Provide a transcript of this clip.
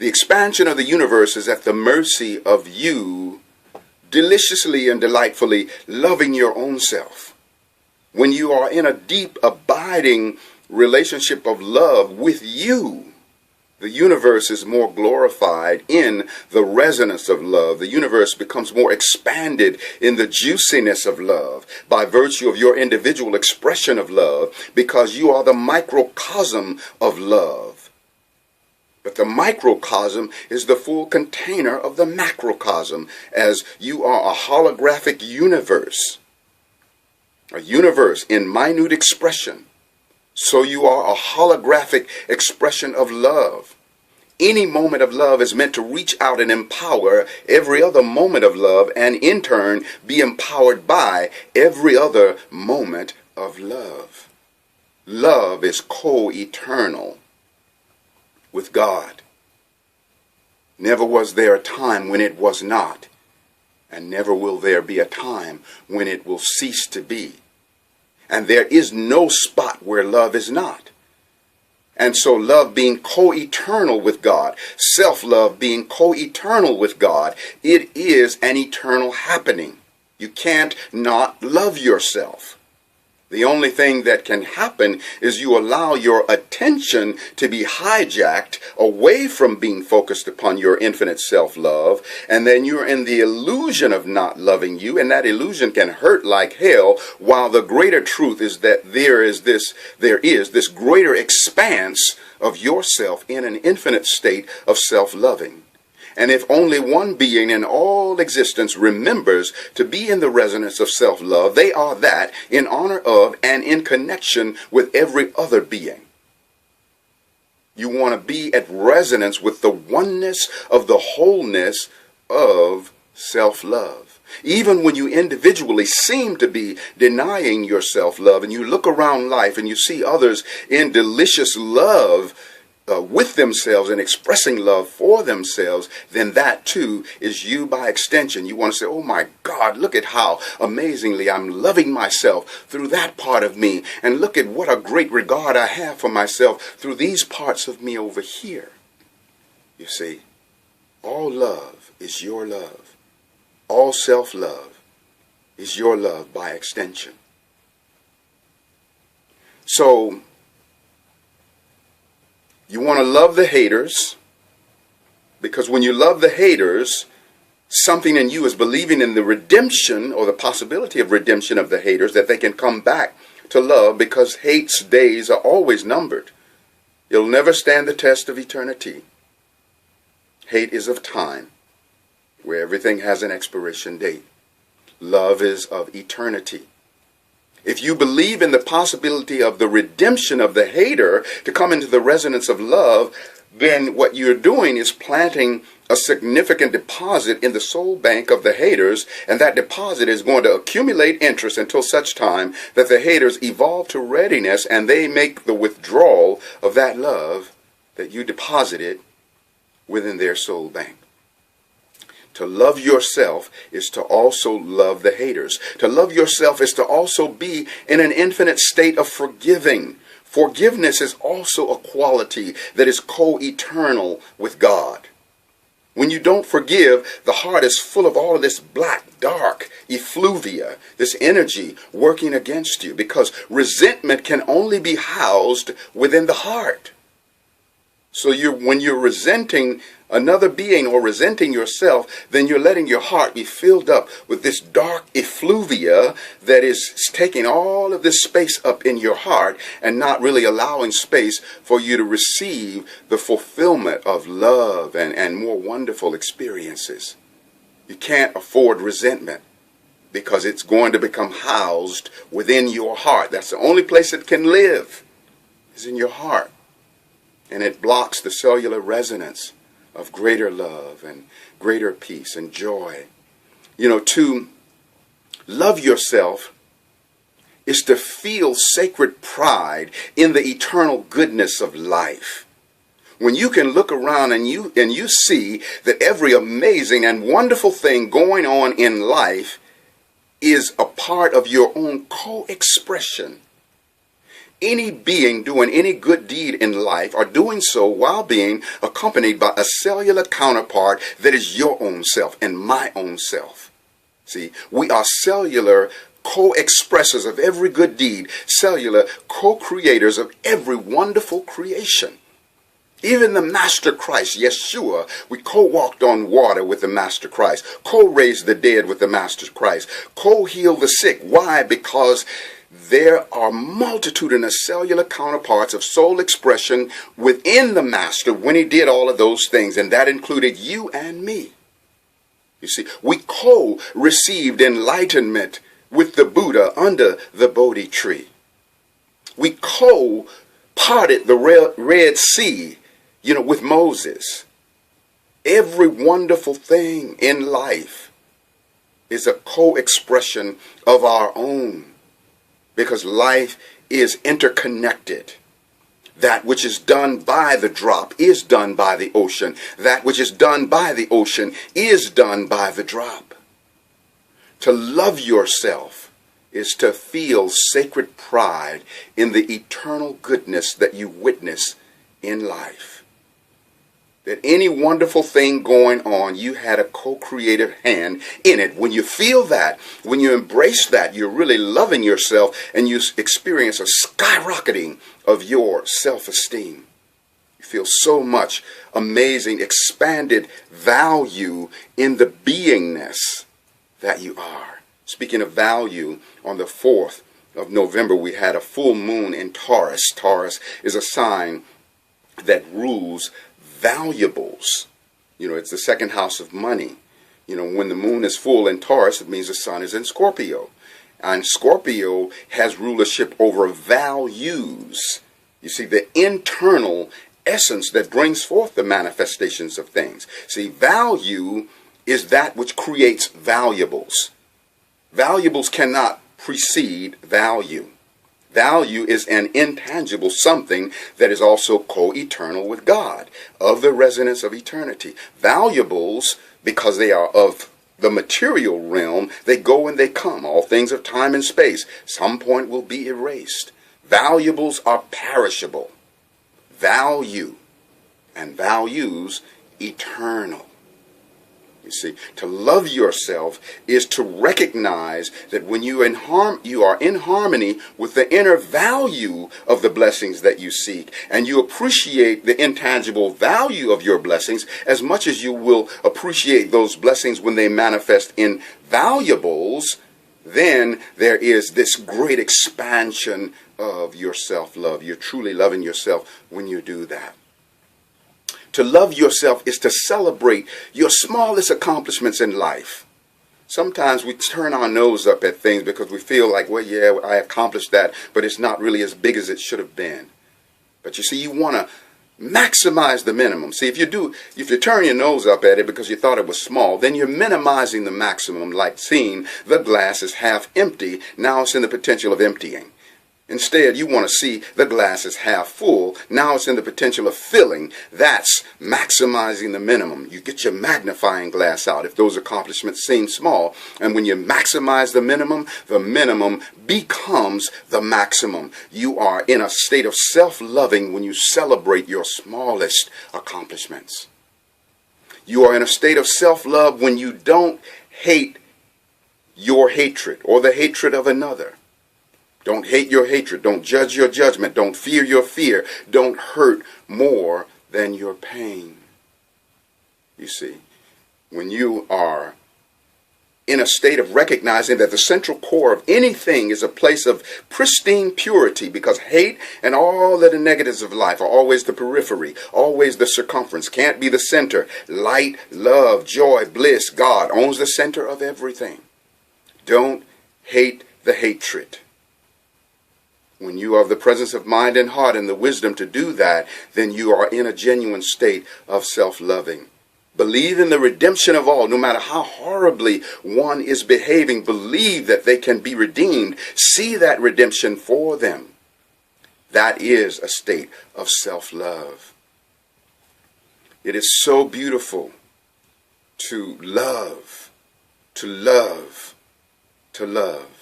The expansion of the universe is at the mercy of you deliciously and delightfully loving your own self. When you are in a deep, abiding relationship of love with you, the universe is more glorified in the resonance of love. The universe becomes more expanded in the juiciness of love by virtue of your individual expression of love, because you are the microcosm of love. But the microcosm is the full container of the macrocosm, as you are a holographic universe, a universe in minute expression. So you are a holographic expression of love. Any moment of love is meant to reach out and empower every other moment of love, and in turn be empowered by every other moment of love. Love is co-eternal with God. Never was there a time when it was not, and never will there be a time when it will cease to be. And there is no spot where love is not. And so love being co-eternal with God, self-love being co-eternal with God, it is an eternal happening. You can't not love yourself. The only thing that can happen is you allow your attention to be hijacked away from being focused upon your infinite self-love, and then you're in the illusion of not loving you, and that illusion can hurt like hell, while the greater truth is that there is this greater expanse of yourself in an infinite state of self-loving. And if only one being in all existence remembers to be in the resonance of self-love, they are that in honor of and in connection with every other being. You want to be at resonance with the oneness of the wholeness of self-love. Even when you individually seem to be denying your self-love, and you look around life and you see others in delicious love with themselves and expressing love for themselves, then that too is you by extension. You want to say, oh my God, look at how amazingly I'm loving myself through that part of me, and look at what a great regard I have for myself through these parts of me over here. You see, all love is your love. All self-love is your love by extension. So you want to love the haters, because when you love the haters, something in you is believing in the redemption or the possibility of redemption of the haters, that they can come back to love, because hate's days are always numbered. It'll never stand the test of eternity. Hate is of time, where everything has an expiration date. Love is of eternity. If you believe in the possibility of the redemption of the hater to come into the resonance of love, then what you're doing is planting a significant deposit in the soul bank of the haters, and that deposit is going to accumulate interest until such time that the haters evolve to readiness and they make the withdrawal of that love that you deposited within their soul bank. To love yourself is to also love the haters. To love yourself is to also be in an infinite state of forgiving. Forgiveness is also a quality that is co-eternal with God. When you don't forgive, the heart is full of all of this black, dark effluvia, this energy working against you, because resentment can only be housed within the heart. So when you're resenting another being or resenting yourself, then you're letting your heart be filled up with this dark effluvia that is taking all of this space up in your heart and not really allowing space for you to receive the fulfillment of love and more wonderful experiences. You can't afford resentment, because it's going to become housed within your heart. That's the only place it can live, is in your heart. And it blocks the cellular resonance of greater love and greater peace and joy. You know, to love yourself is to feel sacred pride in the eternal goodness of life. When you can look around and you see that every amazing and wonderful thing going on in life is a part of your own co-expression. any being doing any good deed in life are doing so while being accompanied by a cellular counterpart that is your own self and my own self. See, we are cellular co-expressors of every good deed, cellular co-creators of every wonderful creation. Even the Master Christ, Yeshua, we co-walked on water with the Master Christ, co-raised the dead with the Master Christ, co-healed the sick. Why? Because there are multitudinous cellular counterparts of soul expression within the Master when he did all of those things, and that included you and me. You see, we co-received enlightenment with the Buddha under the Bodhi tree. We co-parted the Red Sea, with Moses. Every wonderful thing in life is a co-expression of our own, because life is interconnected. That which is done by the drop is done by the ocean. That which is done by the ocean is done by the drop. To love yourself is to feel sacred pride in the eternal goodness that you witness in life. That any wonderful thing going on, you had a co-creative hand in it. When you feel that, when you embrace that, you're really loving yourself, and you experience a skyrocketing of your self-esteem. You feel so much amazing, expanded value in the beingness that you are. Speaking of value, on the 4th of November, we had a full moon in Taurus. Taurus is a sign that rules valuables. It's the second house of money. When the moon is full in Taurus, it means the sun is in Scorpio. And Scorpio has rulership over values. You see, the internal essence that brings forth the manifestations of things. See, value is that which creates valuables. Valuables cannot precede value. Value is an intangible something that is also co-eternal with God, of the resonance of eternity. Valuables, because they are of the material realm, they go and they come. All things of time and space, some point will be erased. Valuables are perishable. Value and values eternal. You see, to love yourself is to recognize that when you are in harmony with the inner value of the blessings that you seek, and you appreciate the intangible value of your blessings as much as you will appreciate those blessings when they manifest in valuables, then there is this great expansion of your self-love. You're truly loving yourself when you do that. To love yourself is to celebrate your smallest accomplishments in life. Sometimes we turn our nose up at things because we feel like, well, yeah, I accomplished that, but it's not really as big as it should have been. But you see, you want to maximize the minimum. See, if you turn your nose up at it because you thought it was small, then you're minimizing the maximum, like seeing the glass is half empty. Now it's in the potential of emptying. Instead, you want to see the glass is half full. Now it's in the potential of filling. That's maximizing the minimum. You get your magnifying glass out if those accomplishments seem small. And when you maximize the minimum becomes the maximum. You are in a state of self-loving when you celebrate your smallest accomplishments. You are in a state of self-love when you don't hate your hatred or the hatred of another. Don't hate your hatred. Don't judge your judgment. Don't fear your fear. Don't hurt more than your pain. You see, when you are in a state of recognizing that the central core of anything is a place of pristine purity, because hate and all of the negatives of life are always the periphery, always the circumference, can't be the center. Light, love, joy, bliss, God owns the center of everything. Don't hate the hatred. When you are of the presence of mind and heart and the wisdom to do that, then you are in a genuine state of self-loving. Believe in the redemption of all, no matter how horribly one is behaving. Believe that they can be redeemed. See that redemption for them. That is a state of self-love. It is so beautiful to love, to love, to love.